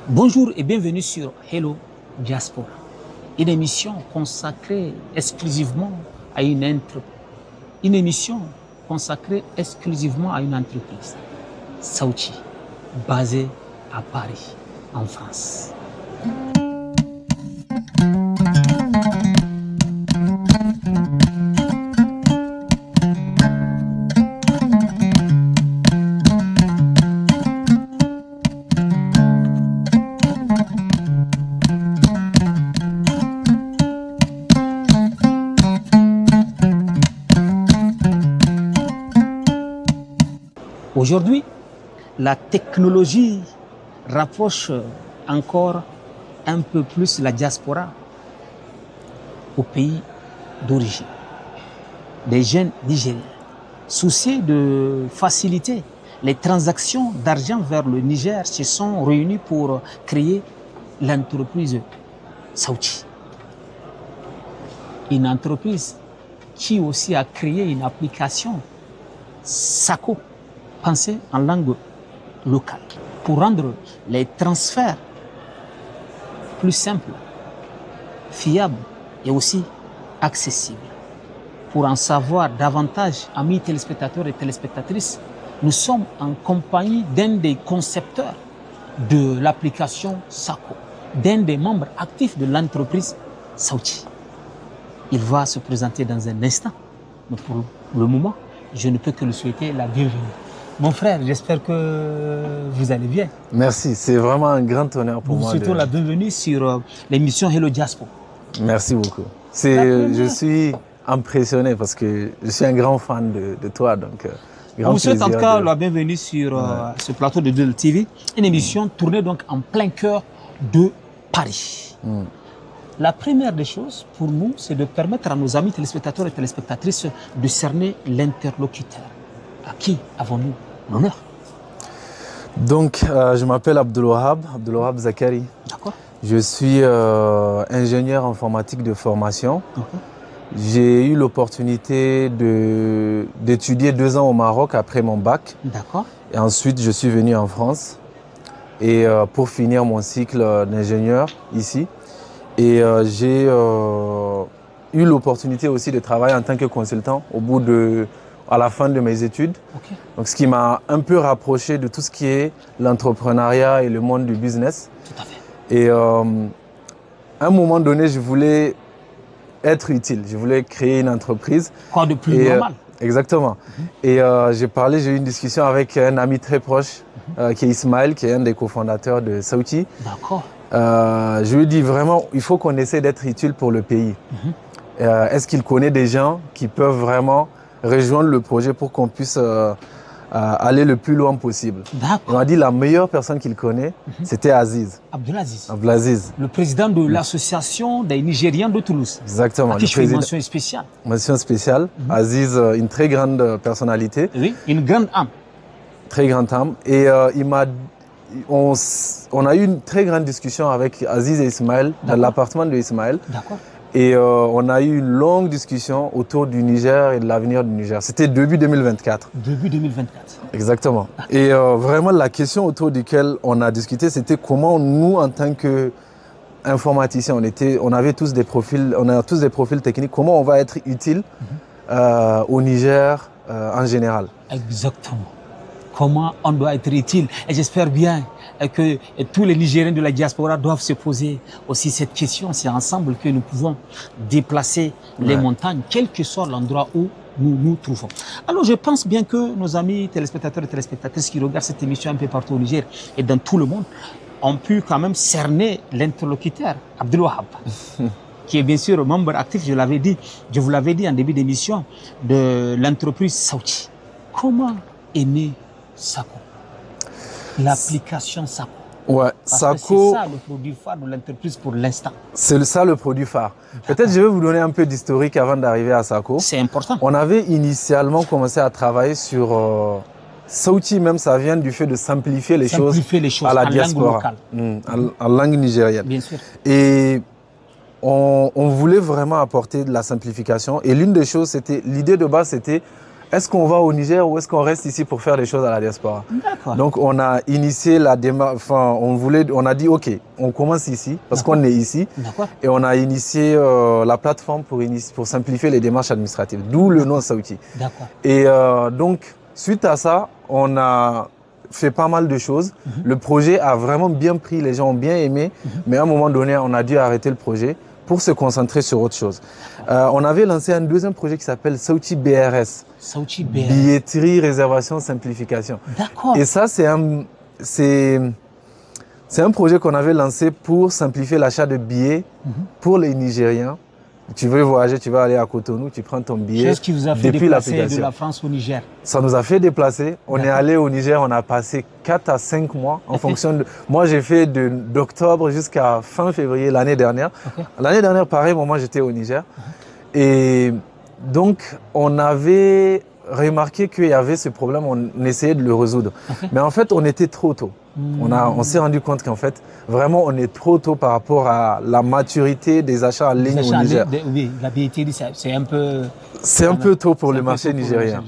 Bonjour et bienvenue sur Hello Diaspora, une émission consacrée exclusivement à une émission consacrée exclusivement à une entreprise, Sauti, basée à Paris, en France. Aujourd'hui, la technologie rapproche encore un peu plus la diaspora au pays d'origine. Des jeunes Nigériens, soucieux de faciliter les transactions d'argent vers le Niger, se sont réunis pour créer l'entreprise Sauti. Une entreprise qui aussi a créé une application Sako, pensée en langue locale, pour rendre les transferts plus simples, fiables et aussi accessibles. Pour en savoir davantage, amis téléspectateurs et téléspectatrices, nous sommes en compagnie d'un des concepteurs de l'application Sako, d'un des membres actifs de l'entreprise Sauti. Il va se présenter dans un instant, mais pour le moment, je ne peux que lui souhaiter la bienvenue. Mon frère, j'espère que vous allez bien. Merci, c'est vraiment un grand honneur pour moi. Nous souhaitons la bienvenue sur l'émission Hello Diaspora. Merci beaucoup. Je suis impressionné parce que je suis un grand fan de toi. Donc, on vous souhaite en tout cas la bienvenue sur ce plateau de Duel TV, une émission tournée donc en plein cœur de Paris. La première des choses pour nous, c'est de permettre à nos amis téléspectateurs et téléspectatrices de cerner l'interlocuteur. À qui avons-nous l'honneur? Donc, je m'appelle Abdelwahab Zakari. D'accord. Je suis ingénieur informatique de formation. J'ai eu l'opportunité d'étudier 2 ans au Maroc après mon bac. D'accord. Et ensuite, je suis venu en France et pour finir mon cycle d'ingénieur ici. Et j'ai eu l'opportunité aussi de travailler en tant que consultant à la fin de mes études. Okay. Donc, ce qui m'a un peu rapproché de tout ce qui est l'entrepreneuriat et le monde du business. Tout à fait. Et à un moment donné, je voulais être utile. Je voulais créer une entreprise. Quoi de plus normal? Exactement. Et j'ai eu une discussion avec un ami très proche qui est Ismaël, qui est un des cofondateurs de Sauti. D'accord. Je lui ai dit vraiment, il faut qu'on essaie d'être utile pour le pays. Est-ce qu'il connaît des gens qui peuvent vraiment rejoindre le projet pour qu'on puisse aller le plus loin possible? Il m'a dit la meilleure personne qu'il connaît, c'était Aziz. Abdelaziz. Le président de l'association des Nigériens de Toulouse. Exactement. À qui je fais une mention spéciale. Mention spéciale. Aziz, une très grande personnalité. Oui, une grande âme. Très grande âme. Et on a eu une très grande discussion avec Aziz et Ismaël dans l'appartement de Ismaël. D'accord. Et on a eu une longue discussion autour du Niger et de l'avenir du Niger. C'était début 2024. Début 2024. Exactement. Et vraiment, la question autour duquel on a discuté, c'était comment nous, en tant qu'informaticiens, on a tous des profils techniques, comment on va être utile au Niger en général. Exactement. Comment on doit être utile. Et j'espère bien que tous les Nigériens de la diaspora doivent se poser aussi cette question. C'est ensemble que nous pouvons déplacer les montagnes, quel que soit l'endroit où nous nous trouvons. Alors je pense bien que nos amis téléspectateurs et téléspectatrices qui regardent cette émission un peu partout au Niger et dans tout le monde ont pu quand même cerner l'interlocuteur, Abdelwahab, qui est bien sûr membre actif, je vous l'avais dit en début d'émission, de l'entreprise Sauti. Comment est né Sako, l'application Sako? Ouais, Sako. C'est ça le produit phare de l'entreprise pour l'instant. C'est ça le produit phare. Peut-être je vais vous donner un peu d'historique avant d'arriver à Sako. C'est important. On avait initialement commencé à travailler sur Sauti, même ça vient du fait de simplifier les choses à la diaspora, en langue nigérienne. Bien sûr. Et on voulait vraiment apporter de la simplification. Et l'une des choses, l'idée de base, c'était est-ce qu'on va au Niger ou est-ce qu'on reste ici pour faire des choses à la diaspora? D'accord. Donc on a initié la démarche, enfin on a dit ok, on commence ici parce qu'on est ici D'accord. et on a initié la plateforme pour simplifier les démarches administratives, d'où le nom Sauti. D'accord. Et donc suite à ça, on a fait pas mal de choses. Le projet a vraiment bien pris, les gens ont bien aimé, mais à un moment donné, on a dû arrêter le projet pour se concentrer sur autre chose. On avait lancé un deuxième projet qui s'appelle Sauti BRS. Sauti BRS. Billetterie, réservation, simplification. D'accord. Et ça, c'est un projet qu'on avait lancé pour simplifier l'achat de billets pour les Nigériens. Tu veux voyager, tu vas aller à Cotonou, tu prends ton billet Chose qui vous a fait depuis déplacer de l'application. la France au Niger. Ça nous a fait déplacer. On est allé au Niger, on a passé 4 à 5 mois en fonction de... Moi, j'ai fait d'octobre jusqu'à fin février l'année dernière. Okay. L'année dernière, pareil, moi, j'étais au Niger. Et donc, on avait remarqué qu'il y avait ce problème, on essayait de le résoudre. Mais en fait, on était trop tôt. On s'est rendu compte qu'en fait, vraiment, on est trop tôt par rapport à la maturité des achats en ligne au Niger. Oui, la billetterie, c'est un peu... C'est un peu tôt pour le marché nigérien.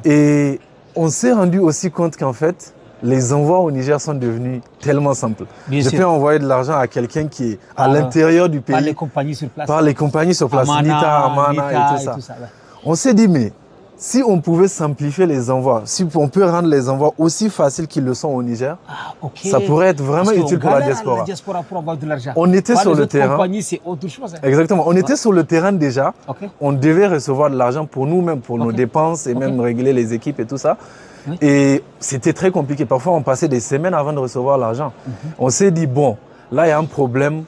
Et on s'est rendu aussi compte qu'en fait, les envois au Niger sont devenus tellement simples. Je peux envoyer de l'argent à quelqu'un qui est à l'intérieur du pays. Par les compagnies sur place. Par les compagnies sur place, Nita, Amana et tout ça. Ouais. On s'est dit, mais si on pouvait simplifier les envois, si on peut rendre les envois aussi faciles qu'ils le sont au Niger, ça pourrait être vraiment utile pour la diaspora. Pour avoir de l'argent. On était sur le terrain. Compagnies, c'est autre chose. Hein. Exactement. On était sur le terrain déjà. On devait recevoir de l'argent pour nous-mêmes, pour nos dépenses et même régler les équipes et tout ça. Et c'était très compliqué. Parfois, on passait des semaines avant de recevoir l'argent. On s'est dit, bon, là, il y a un problème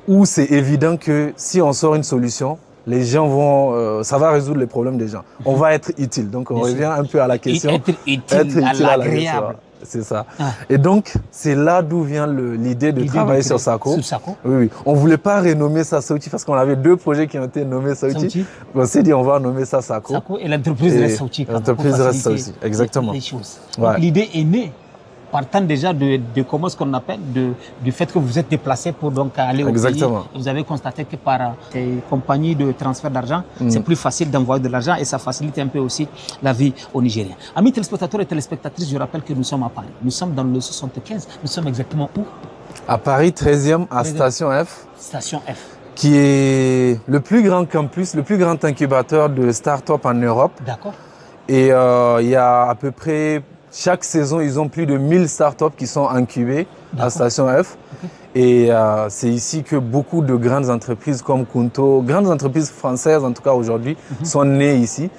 où c'est évident que si on sort une solution, les gens vont, ça va résoudre les problèmes des gens. On va être utile. Donc, on revient un peu à la question. Être utile à l'agréable. C'est ça. Et donc, c'est là d'où vient l'idée de travailler sur Sako. Sur Sako. Oui. On ne voulait pas renommer ça Sauti parce qu'on avait 2 projets qui ont été nommés Sauti. On s'est dit, on va nommer ça Sako. Sako et l'entreprise reste Sauti. L'entreprise reste Sauti, exactement. Les choses. Donc, l'idée est née partant déjà de comment ce qu'on appelle, du fait que vous êtes déplacé pour donc aller au pays. Vous avez constaté que par ces compagnies de transfert d'argent, c'est plus facile d'envoyer de l'argent et ça facilite un peu aussi la vie aux Nigériens. Amis téléspectateurs et téléspectatrices, je rappelle que nous sommes à Paris. Nous sommes dans le 75. Nous sommes exactement où? À Paris 13e, à Station F. Station F. Qui est le plus grand campus, le plus grand incubateur de start-up en Europe. D'accord. Et il y a à peu près... Chaque saison, ils ont plus de 1000 startups qui sont incubées à Station F. Et c'est ici que beaucoup de grandes entreprises comme Kunto, grandes entreprises françaises en tout cas aujourd'hui, sont nées ici.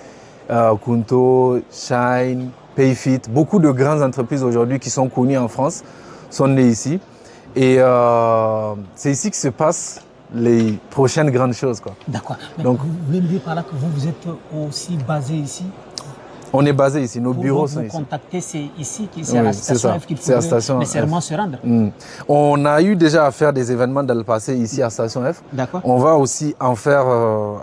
Kunto, Shine, Payfit, beaucoup de grandes entreprises aujourd'hui qui sont connues en France sont nées ici. Et c'est ici que se passent les prochaines grandes choses. D'accord. Donc, vous voulez me dire par là que vous êtes aussi basé ici? On est basé ici, nos bureaux sont ici. Vous contactez, c'est ici, c'est à la Station F qu'il faut nécessairement se rendre. On a eu déjà à faire des événements dans le passé ici à Station F. D'accord. On va aussi en faire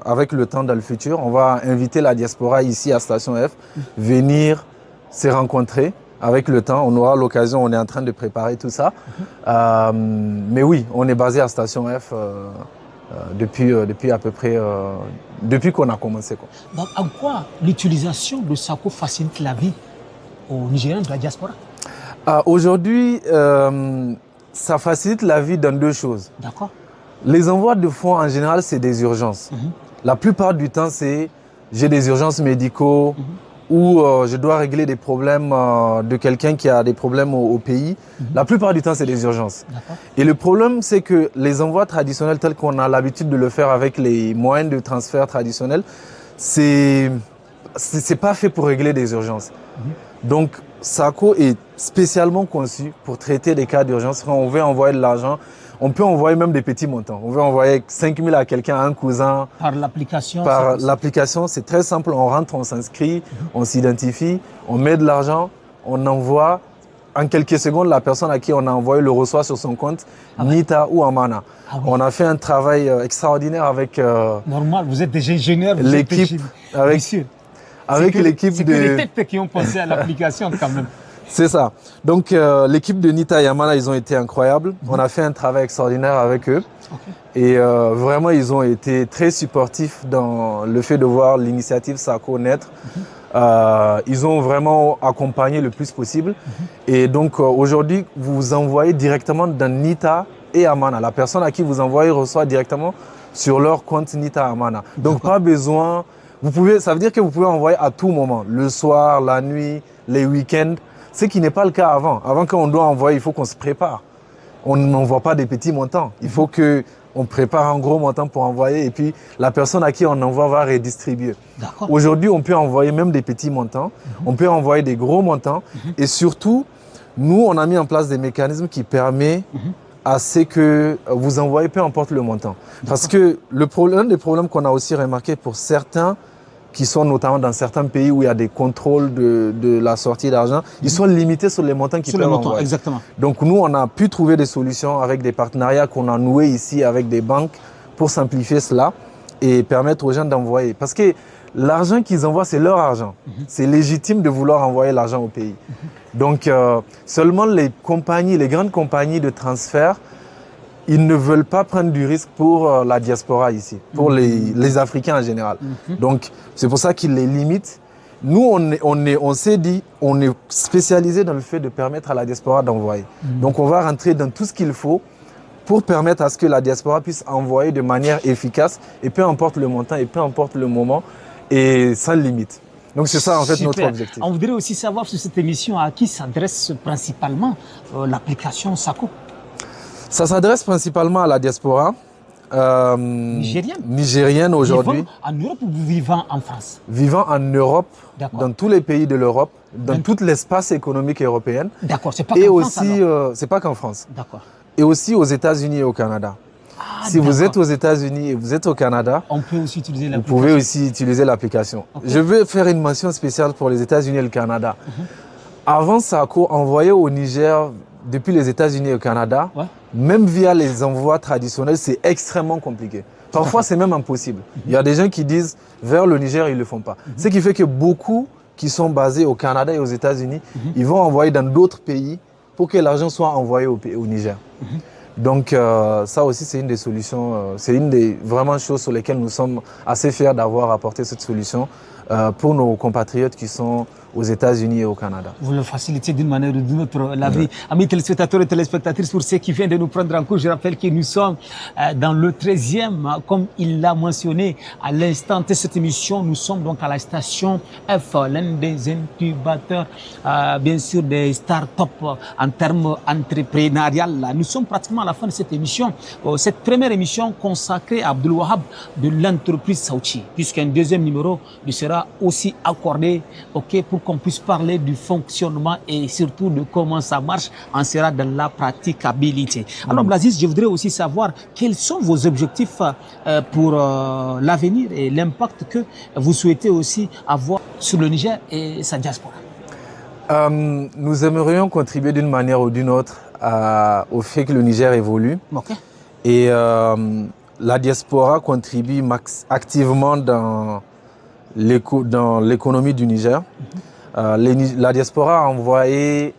avec le temps dans le futur. On va inviter la diaspora ici à Station F, venir se rencontrer. Avec le temps, on aura l'occasion, on est en train de préparer tout ça. Mais oui, on est basé à Station F depuis à peu près... depuis qu'on a commencé. Donc, en quoi l'utilisation de Sako facilite la vie aux Nigériens de la diaspora? Aujourd'hui, ça facilite la vie dans 2 choses. D'accord. Les envois de fonds, en général, c'est des urgences. La plupart du temps, c'est j'ai des urgences médicaux ou je dois régler des problèmes de quelqu'un qui a des problèmes au pays. La plupart du temps, c'est des urgences. Et le problème, c'est que les envois traditionnels tels qu'on a l'habitude de le faire avec les moyens de transfert traditionnels, c'est pas fait pour régler des urgences. Donc, Sako est spécialement conçu pour traiter des cas d'urgence. Quand on veut envoyer de l'argent, on peut envoyer même des petits montants. On veut envoyer 5 000 à quelqu'un, à un cousin. Par l'application? Par l'application, c'est très simple. On rentre, on s'inscrit, on s'identifie, on met de l'argent, on envoie. En quelques secondes, la personne à qui on a envoyé le reçoit sur son compte, Nita ou Amana. On a fait un travail extraordinaire avec... Normal, vous êtes des ingénieurs, l'équipe, avec l'équipe de... C'est que les têtes qui ont pensé à l'application quand même. C'est ça. Donc, l'équipe de Nita et Amana, ils ont été incroyables. On a fait un travail extraordinaire avec eux. Et vraiment, ils ont été très supportifs dans le fait de voir l'initiative Sako naître. Ils ont vraiment accompagné le plus possible. Et donc aujourd'hui, vous envoyez directement dans Nita et Amana. La personne à qui vous envoyez reçoit directement sur leur compte Nita Amana. Donc pas besoin, ça veut dire que vous pouvez envoyer à tout moment, le soir, la nuit, les week-ends, ce qui n'est pas le cas avant. Avant, quand on doit envoyer, il faut qu'on se prépare. On n'envoie pas des petits montants. Il faut qu'on prépare un gros montant pour envoyer et puis la personne à qui on envoie va redistribuer. Aujourd'hui, on peut envoyer même des petits montants, on peut envoyer des gros montants et surtout, nous, on a mis en place des mécanismes qui permettent à ce que vous envoyez peu importe le montant. Parce que l'un des problèmes qu'on a aussi remarqué pour certains qui sont notamment dans certains pays où il y a des contrôles de la sortie d'argent, ils sont limités sur les montants qu'ils peuvent envoyer. Exactement. Donc nous, on a pu trouver des solutions avec des partenariats qu'on a noués ici avec des banques pour simplifier cela et permettre aux gens d'envoyer. Parce que l'argent qu'ils envoient, c'est leur argent. C'est légitime de vouloir envoyer l'argent au pays. Donc seulement les grandes compagnies de transfert, ils ne veulent pas prendre du risque pour la diaspora ici, pour les Africains en général. Donc, c'est pour ça qu'ils les limitent. Nous, on s'est dit, on est spécialisé dans le fait de permettre à la diaspora d'envoyer. Donc, on va rentrer dans tout ce qu'il faut pour permettre à ce que la diaspora puisse envoyer de manière efficace, et peu importe le montant, et peu importe le moment, et sans limite. Donc, c'est ça, en fait, notre objectif. On voudrait aussi savoir sur cette émission à qui s'adresse principalement l'application SACO. Ça s'adresse principalement à la diaspora nigérienne aujourd'hui. Vivant en Europe ou vivant en France? Vivant en Europe, dans tous les pays de l'Europe, dans tout l'espace économique européen. D'accord, c'est pas qu'en France alors. C'est pas qu'en France. D'accord. Et aussi aux États-Unis et au Canada. Si vous êtes aux États-Unis et vous êtes au Canada, on peut aussi utiliser vous pouvez aussi utiliser l'application. Okay. Je veux faire une mention spéciale pour les États-Unis et le Canada. Avant, SACO envoyait au Niger depuis les États-Unis et au Canada, même via les envois traditionnels, c'est extrêmement compliqué. Parfois, c'est même impossible. Il y a des gens qui disent vers le Niger, ils ne le font pas. Ce qui fait que beaucoup qui sont basés au Canada et aux États-Unis, ils vont envoyer dans d'autres pays pour que l'argent soit envoyé au Niger. Donc ça aussi, c'est une des solutions, c'est une des vraiment choses sur lesquelles nous sommes assez fiers d'avoir apporté cette solution pour nos compatriotes qui sont aux États-Unis et au Canada. Vous le facilitez d'une manière ou d'une autre la vie. Amis téléspectateurs et téléspectatrices, pour ceux qui viennent de nous prendre en cours, je rappelle que nous sommes dans le 13e, comme il l'a mentionné à l'instant de cette émission. Nous sommes donc à la station F, l'un des incubateurs, bien sûr, des start-up en termes entrepreneurial. Nous sommes pratiquement à la fin de cette émission, cette première émission consacrée à Abdul Wahab de l'entreprise Sauti, puisqu'un deuxième numéro lui sera aussi accordé, pour qu'on puisse parler du fonctionnement et surtout de comment ça marche, on sera dans la praticabilité. Alors Blaziz, je voudrais aussi savoir quels sont vos objectifs pour l'avenir et l'impact que vous souhaitez aussi avoir sur le Niger et sa diaspora. Nous aimerions contribuer d'une manière ou d'une autre au fait que le Niger évolue. Et la diaspora contribue activement dans l'économie du Niger. La diaspora a envoyé,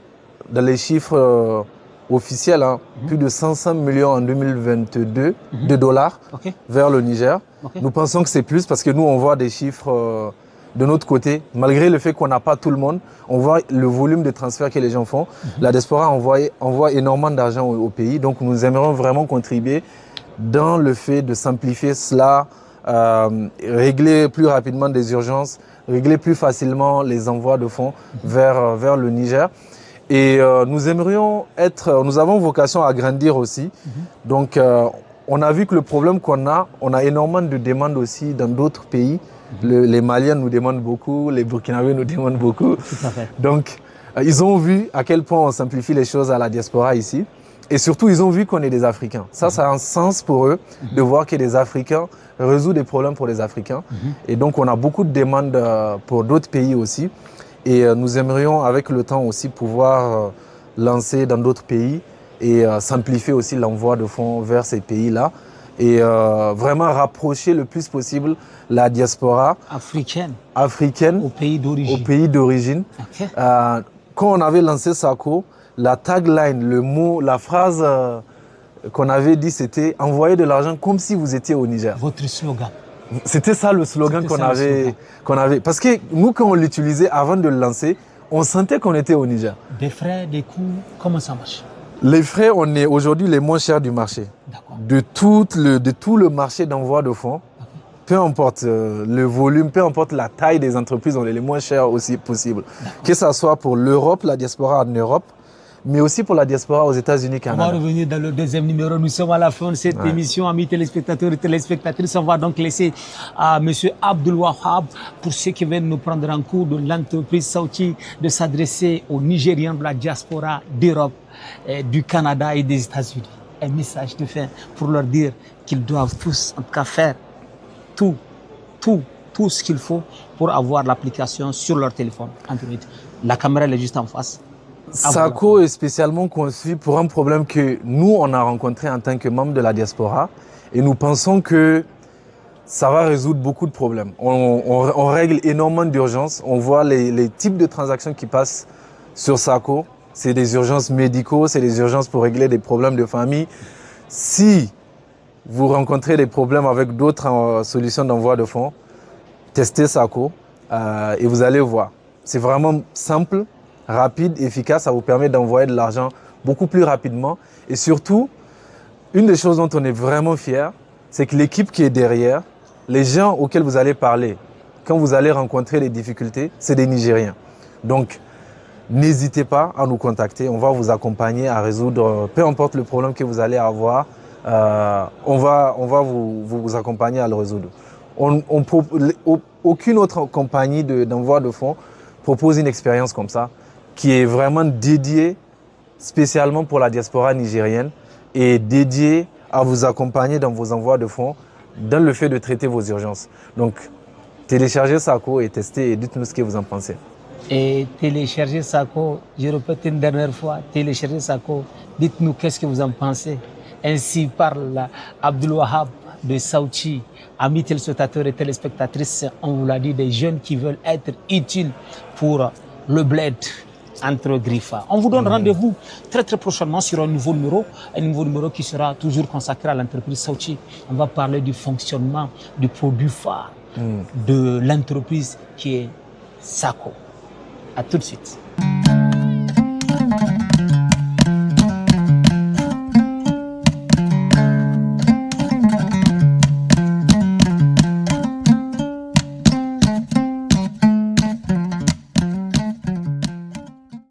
dans les chiffres officiels, plus de 500 millions en 2022 de dollars vers le Niger. Nous pensons que c'est plus parce que nous, on voit des chiffres de notre côté. Malgré le fait qu'on n'a pas tout le monde, on voit le volume de transferts que les gens font. La diaspora envoie énormément d'argent au pays. Donc, nous aimerions vraiment contribuer dans le fait de simplifier cela, régler plus rapidement des urgences, régler plus facilement les envois de fonds vers le Niger. Et nous avons vocation à grandir aussi. Donc, on a vu que le problème qu'on a, on a énormément de demandes aussi dans d'autres pays. Les Maliens nous demandent beaucoup, les Burkinabés nous demandent beaucoup. Tout à fait. Donc, ils ont vu à quel point on simplifie les choses à la diaspora ici. Et surtout, ils ont vu qu'on est des Africains. Ça a un sens pour eux de voir que des Africains résout des problèmes pour les Africains. Et donc, on a beaucoup de demandes pour d'autres pays aussi. Et nous aimerions, avec le temps aussi, pouvoir lancer dans d'autres pays et simplifier aussi l'envoi de fonds vers ces pays-là. Et vraiment rapprocher le plus possible la diaspora africaine au pays d'origine. Quand on avait lancé SACO, la tagline, le mot, la phrase qu'on avait dit, c'était « envoyer de l'argent comme si vous étiez au Niger ». Votre slogan. C'était ça le slogan C'était qu'on ça, le avait, slogan. qu'on avait. Parce que nous, quand on l'utilisait avant de le lancer, on sentait qu'on était au Niger. Des frais, des coûts, comment ça marche? Les frais, on est aujourd'hui les moins chers du marché. D'accord. De tout le marché d'envoi de fonds, peu importe le volume, peu importe la taille des entreprises, on est les moins chers aussi possible. Que ce soit pour l'Europe, la diaspora en Europe, mais aussi pour la diaspora aux États-Unis, On va Canada. revenir dans le deuxième numéro. Nous sommes à la fin de cette émission, amis téléspectateurs et téléspectatrices. On va donc laisser à M. Abdul Wahab, pour ceux qui viennent nous prendre en cours de l'entreprise Sauti, de s'adresser aux Nigériens de la diaspora d'Europe, du Canada et des États-Unis. Un message de fin pour leur dire qu'ils doivent tous, en tout cas, faire tout ce qu'il faut pour avoir l'application sur leur téléphone Android. La caméra elle est juste en face. Sako est spécialement conçu pour un problème que nous, on a rencontré en tant que membres de la diaspora et nous pensons que ça va résoudre beaucoup de problèmes. On règle énormément d'urgences. On voit les types de transactions qui passent sur Sako. C'est des urgences médicaux, c'est des urgences pour régler des problèmes de famille. Si vous rencontrez des problèmes avec d'autres solutions d'envoi de fonds, testez Sako et vous allez voir. C'est vraiment simple, rapide, efficace. Ça vous permet d'envoyer de l'argent beaucoup plus rapidement. Et surtout, une des choses dont on est vraiment fier, c'est que l'équipe qui est derrière, les gens auxquels vous allez parler, quand vous allez rencontrer des difficultés, c'est des Nigériens. Donc, n'hésitez pas à nous contacter. On va vous accompagner à résoudre, peu importe le problème que vous allez avoir, on va vous accompagner à le résoudre. Aucune autre compagnie d'envoi de fonds propose une expérience comme ça, qui est vraiment dédiée spécialement pour la diaspora nigérienne et dédiée à vous accompagner dans vos envois de fonds, dans le fait de traiter vos urgences. Donc, téléchargez Sako et testez et dites-nous ce que vous en pensez. Et téléchargez Sako, je répète une dernière fois, téléchargez Sako, dites-nous qu'est-ce que vous en pensez. Ainsi parle Abdul Wahab de Sauti. Amis téléspectateurs et téléspectatrices, on vous l'a dit, des jeunes qui veulent être utiles pour le bled entre Griffa. On vous donne rendez-vous très prochainement sur un nouveau numéro qui sera toujours consacré à l'entreprise Sauti. On va parler du fonctionnement du produit phare de l'entreprise qui est Sako. À tout de suite.